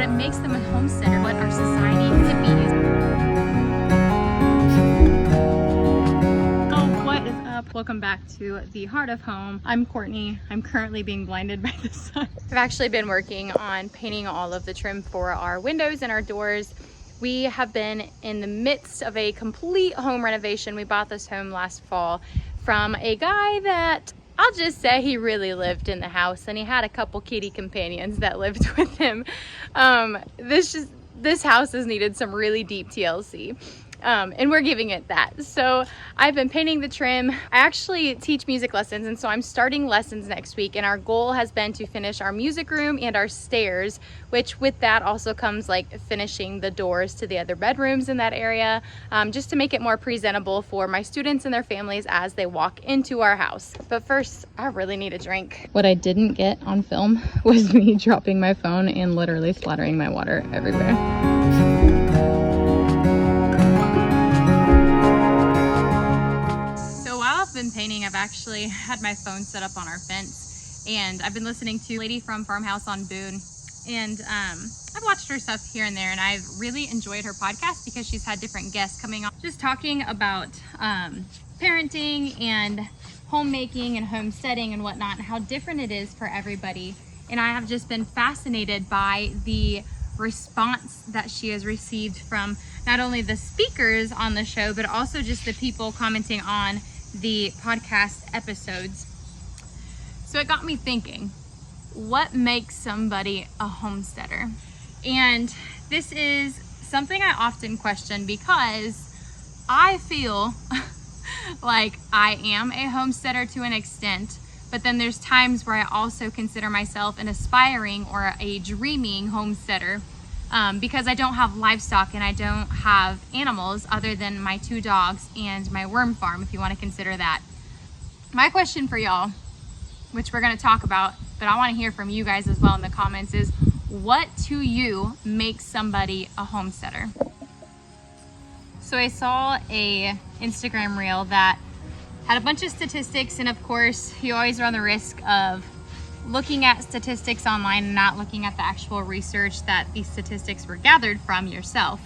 what makes them a homesteader, what our society typically is. What is up? Welcome back to the heart of home. I'm Courtney. I'm currently being blinded by the sun. I've actually been working on painting all of the trim for our windows and our doors. We have been in the midst of a complete home renovation. We bought this home last fall from a guy that I'll just say he really lived in the house, and he had a couple kitty companions that lived with him. This house has needed some really deep TLC. And we're giving it that. So I've been painting the trim. I actually teach music lessons, and so I'm starting lessons next week, and our goal has been to finish our music room and our stairs, which with that also comes like finishing the doors to the other bedrooms in that area, just to make it more presentable for my students and their families as they walk into our house. But first, I really need a drink. What I didn't get on film was me dropping my phone and literally splattering my water everywhere. Been painting, I've actually had my phone set up on our fence, and I've been listening to a lady from Farmhouse on Boone, and I've watched her stuff here and there, and I've really enjoyed her podcast because she's had different guests coming on just talking about parenting and homemaking and homesteading and whatnot, and how different it is for everybody. And I have just been fascinated by the response that she has received from not only the speakers on the show, but also just the people commenting on the podcast episodes. So it got me thinking, what makes somebody a homesteader? And this is something I often question because I feel like I am a homesteader to an extent, but then there's times where I also consider myself an aspiring or a dreaming homesteader, because I don't have livestock and I don't have animals other than my 2 dogs and my worm farm, if you want to consider that. My question for y'all, which we're going to talk about, but I want to hear from you guys as well in the comments, is what to you makes somebody a homesteader? So I saw a Instagram reel that had a bunch of statistics, and of course you always run the risk of looking at statistics online and not looking at the actual research that these statistics were gathered from yourself.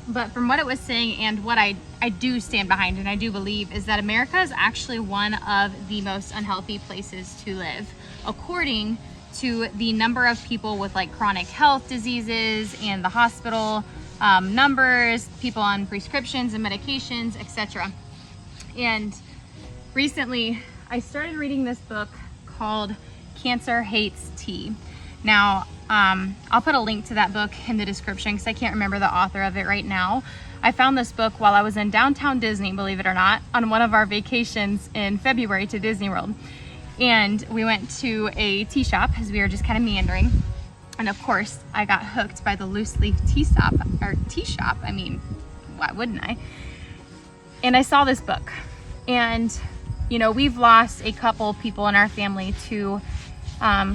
But from what it was saying, and what I do stand behind and I do believe, is that America is actually one of the most unhealthy places to live, according to the number of people with like chronic health diseases and the hospital numbers, people on prescriptions and medications, etc. And recently I started reading this book called Cancer Hates Tea. Now, I'll put a link to that book in the description because I can't remember the author of it right now. I found this book while I was in downtown Disney, believe it or not, on one of our vacations in February to Disney World. And we went to a tea shop as we were just kind of meandering. And of course, I got hooked by the loose leaf tea shop. I mean, why wouldn't I? And I saw this book. And you know, we've lost a couple people in our family to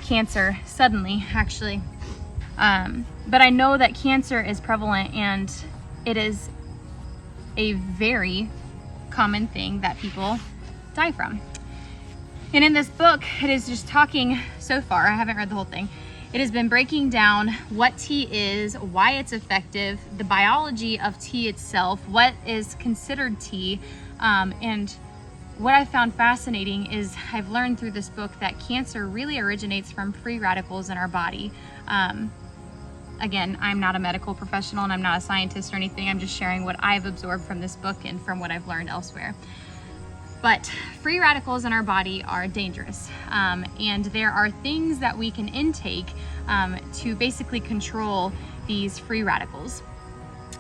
cancer suddenly, actually. But I know that cancer is prevalent, and it is a very common thing that people die from. And in this book, it is just talking so far, I haven't read the whole thing, it has been breaking down what tea is, why it's effective, the biology of tea itself, what is considered tea, and what I found fascinating is I've learned through this book that cancer really originates from free radicals in our body. Again, I'm not a medical professional and I'm not a scientist or anything. I'm just sharing what I've absorbed from this book and from what I've learned elsewhere. But free radicals in our body are dangerous. And there are things that we can intake to basically control these free radicals.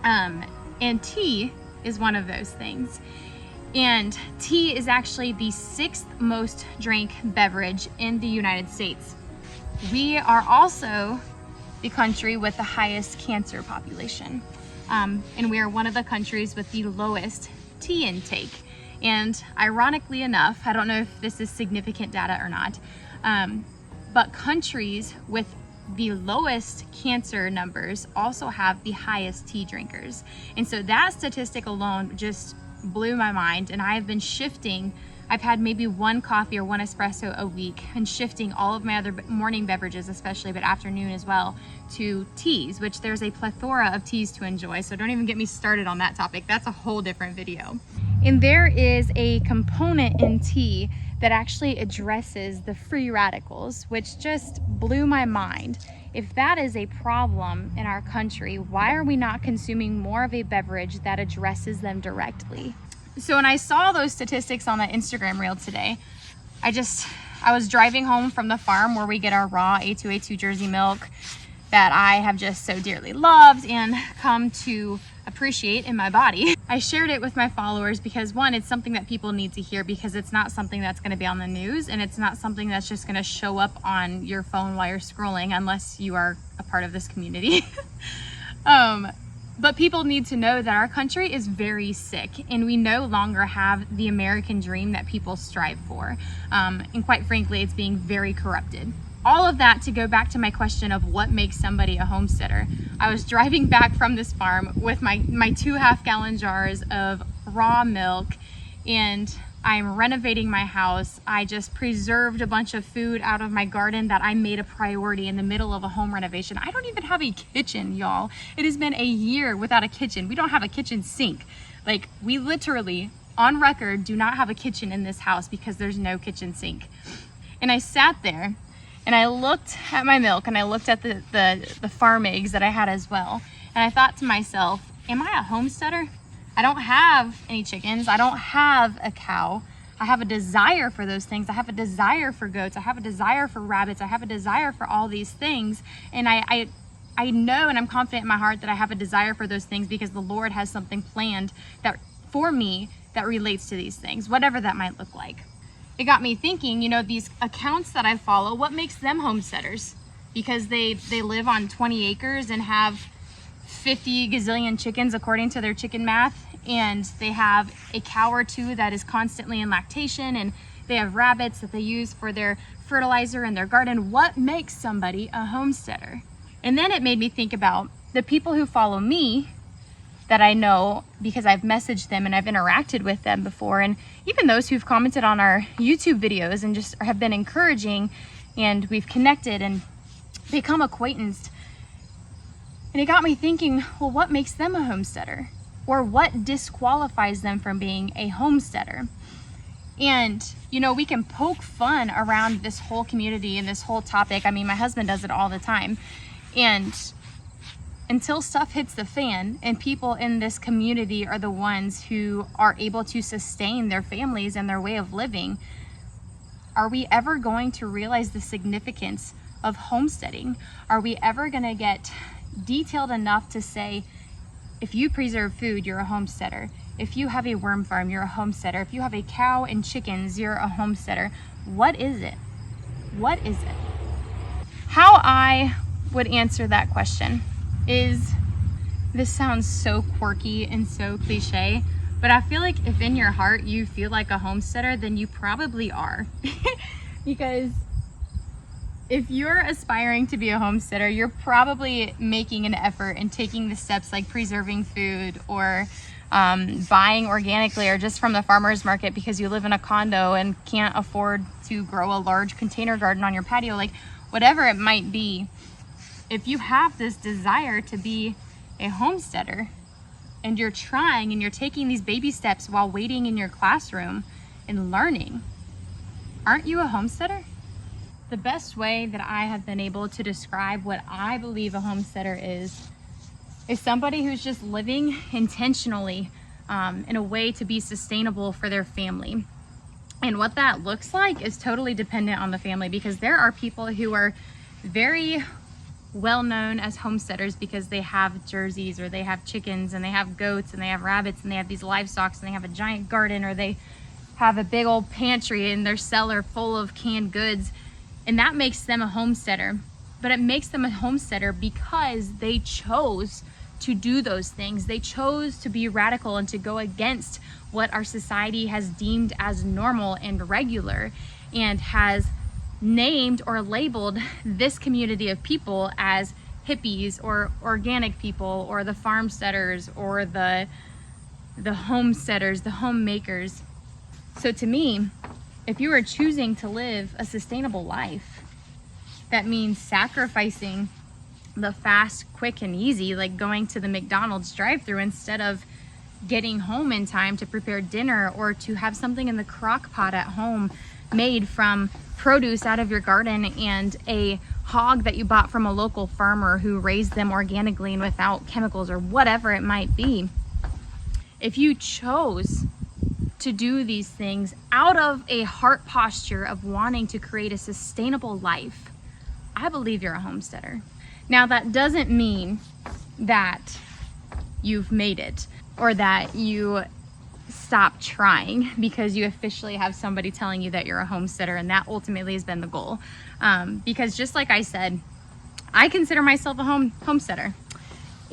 And tea is one of those things. And tea is actually the 6th most drank beverage in the United States. We are also the country with the highest cancer population. And we are one of the countries with the lowest tea intake. And ironically enough, I don't know if this is significant data or not, but countries with the lowest cancer numbers also have the highest tea drinkers. And so that statistic alone just blew my mind, and I have been shifting I've had maybe one coffee or one espresso a week, and shifting all of my other morning beverages especially, but afternoon as well, to teas, which there's a plethora of teas to enjoy. So don't even get me started on that topic. That's a whole different video. And there is a component in tea that actually addresses the free radicals, which just blew my mind. If that is a problem in our country, why are we not consuming more of a beverage that addresses them directly? So when I saw those statistics on that Instagram reel today, I was driving home from the farm where we get our raw A2A2 Jersey milk that I have just so dearly loved and come to appreciate in my body. I shared it with my followers because, one, it's something that people need to hear, because it's not something that's going to be on the news, and it's not something that's just going to show up on your phone while you're scrolling unless you are a part of this community. But people need to know that our country is very sick, and we no longer have the American dream that people strive for. And quite frankly, it's being very corrupted. All of that to go back to my question of what makes somebody a homesteader. I was driving back from this farm with my 2.5 gallon jars of raw milk, and I'm renovating my house. I just preserved a bunch of food out of my garden that I made a priority in the middle of a home renovation. I don't even have a kitchen, y'all. It has been a year without a kitchen. We don't have a kitchen sink. Like, we literally, on record, do not have a kitchen in this house because there's no kitchen sink. And I sat there and I looked at my milk, and I looked at the farm eggs that I had as well. And I thought to myself, am I a homesteader? I don't have any chickens. I don't have a cow. I have a desire for those things. I have a desire for goats. I have a desire for rabbits. I have a desire for all these things. And I know, and I'm confident in my heart that I have a desire for those things because the Lord has something planned that for me that relates to these things, whatever that might look like. It got me thinking, you know, these accounts that I follow, what makes them homesteaders? Because they live on 20 acres and have 50 gazillion chickens according to their chicken math, and they have a cow or two that is constantly in lactation, and they have rabbits that they use for their fertilizer in their garden. What makes somebody a homesteader? And then it made me think about the people who follow me that I know because I've messaged them and I've interacted with them before, and even those who've commented on our YouTube videos and just have been encouraging, and we've connected and become acquainted. And it got me thinking, well, what makes them a homesteader? Or what disqualifies them from being a homesteader? And, you know, we can poke fun around this whole community and this whole topic. I mean, my husband does it all the time. And until stuff hits the fan and people in this community are the ones who are able to sustain their families and their way of living, are we ever going to realize the significance of homesteading? Are we ever going to get detailed enough to say, if you preserve food, you're a homesteader. If you have a worm farm, you're a homesteader. If you have a cow and chickens, you're a homesteader. What is it? What is it? How I would answer that question is, this sounds so quirky and so cliche, but I feel like if in your heart you feel like a homesteader, then you probably are. Because if you're aspiring to be a homesteader, you're probably making an effort and taking the steps like preserving food, or buying organically, or just from the farmer's market because you live in a condo and can't afford to grow a large container garden on your patio. Like, whatever it might be, if you have this desire to be a homesteader and you're trying and you're taking these baby steps while waiting in your classroom and learning, aren't you a homesteader? The best way that I have been able to describe what I believe a homesteader is somebody who's just living intentionally in a way to be sustainable for their family. And what that looks like is totally dependent on the family, because there are people who are very well known as homesteaders because they have jerseys, or they have chickens, and they have goats, and they have rabbits, and they have these livestock, and they have a giant garden, or they have a big old pantry in their cellar full of canned goods. And that makes them a homesteader. But it makes them a homesteader because they chose to do those things. They chose to be radical and to go against what our society has deemed as normal and regular, and has named or labeled this community of people as hippies, or organic people, or the farmsteaders, or the homesteaders, the homemakers. So to me, if you are choosing to live a sustainable life, that means sacrificing the fast, quick, and easy, like going to the McDonald's drive-thru instead of getting home in time to prepare dinner, or to have something in the crock pot at home made from produce out of your garden and a hog that you bought from a local farmer who raised them organically and without chemicals, or whatever it might be. If you chose to do these things out of a heart posture of wanting to create a sustainable life, I believe you're a homesteader. Now, that doesn't mean that you've made it, or that you stop trying because you officially have somebody telling you that you're a homesteader, and that ultimately has been the goal. Because just like I said, I consider myself a homesteader,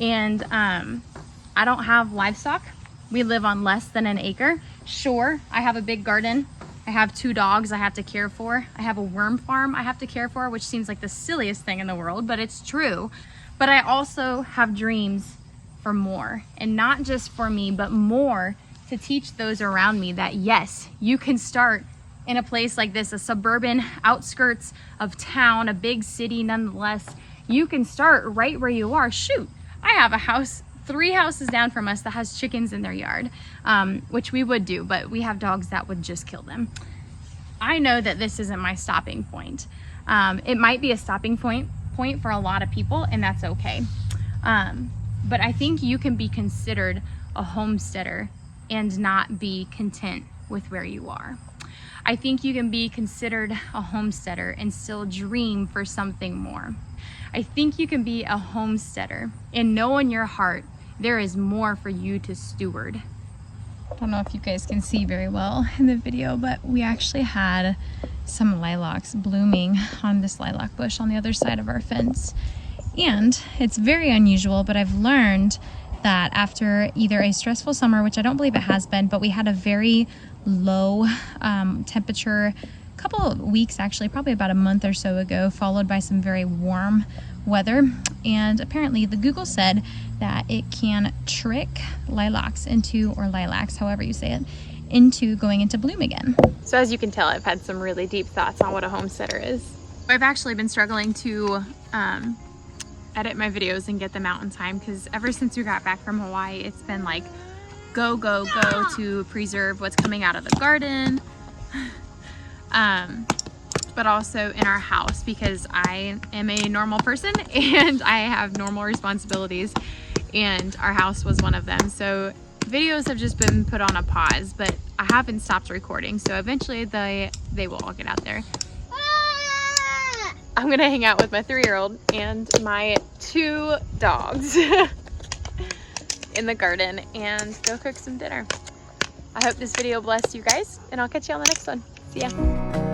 and I don't have livestock. We live on less than an acre. Sure, I have a big garden. I have 2 dogs I have to care for. I have a worm farm I have to care for, which seems like the silliest thing in the world, but it's true. But I also have dreams for more, and not just for me, but more to teach those around me that yes, you can start in a place like this, a suburban outskirts of town, a big city nonetheless. You can start right where you are. Shoot, I have a house 3 houses down from us that has chickens in their yard, which we would do, but we have dogs that would just kill them. I know that this isn't my stopping point. It might be a stopping point for a lot of people, and that's okay. But I think you can be considered a homesteader and not be content with where you are. I think you can be considered a homesteader and still dream for something more. I think you can be a homesteader and know in your heart there is more for you to steward. I don't know if you guys can see very well in the video, but we actually had some lilacs blooming on this lilac bush on the other side of our fence. And it's very unusual, but I've learned that after either a stressful summer, which I don't believe it has been, but we had a very low temperature, a couple of weeks actually, probably about a month or so ago, followed by some very warm weather. And apparently the Google said that it can trick lilacs into, or lilacs, however you say it, into going into bloom again. So as you can tell, I've had some really deep thoughts on what a homesteader is. I've actually been struggling to edit my videos and get them out in time, because ever since we got back from Hawaii, it's been like go, go, go to preserve what's coming out of the garden. But also in our house, because I am a normal person and I have normal responsibilities, and our house was one of them. So videos have just been put on a pause, but I haven't stopped recording. So eventually they will all get out there. I'm gonna hang out with my 3-year-old and my 2 dogs in the garden and go cook some dinner. I hope this video blessed you guys, and I'll catch you on the next one. See ya.